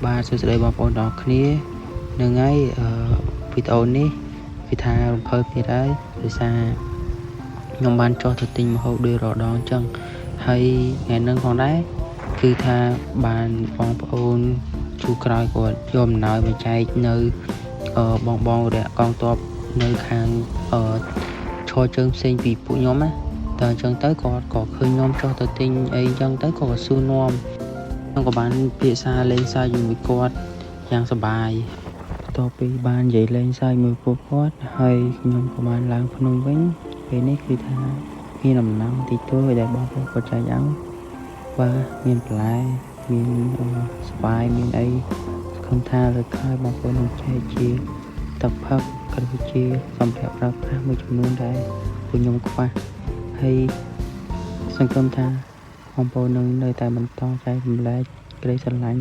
បាទសួស្តីបងប្អូនទាំងអស់គ្នានឹងហើយវីដេអូនេះវាថារំភើបទៀតហើយដោយសារខ្ញុំបានចុះទៅទិញម្ហូបដូចរដងអញ្ចឹងហើយថ្ងៃហ្នឹងផងដែរគឺថាបានបងប្អូនជួក្រោយគាត់យកអំណោយមកចែកនៅបងរយៈកងទ័ពនៅខាងឈរជើងផ្សេងពីពួកខ្ញុំណាតែអញ្ចឹងទៅគាត់ក៏ឃើញខ្ញុំចុះទៅទិញអីអញ្ចឹងទៅក៏សួរនាំខ្ញុំក៏បានភាសាលេងសើចជាមួយគាត់យ៉ាងសប្បាយបន្ទាប់ពីបាននិយាយលេងសើចមួយពួកគាត់ហើយខ្ញុំក៏បានឡើងភ្នំវិញពេលនេះគឺថាមានដំណឹងតិចតួចដែលបងប្អូនគាត់ចែកឲ្យបាទមានបន្លែមានស្វាយមានអីសង្ឃឹមថាលើកក្រោយបងប្អូននឹងចែកជាទឹកផឹកក៏ដូចជាសម្ភារៈប្រើប្រាស់មួយចំនួនដែលពួកខ្ញុំខ្វះហើយសង្ឃឹមថាបងប្អូននឹងនៅតែបន្តចែករំលែកក្តីស្រឡាញ់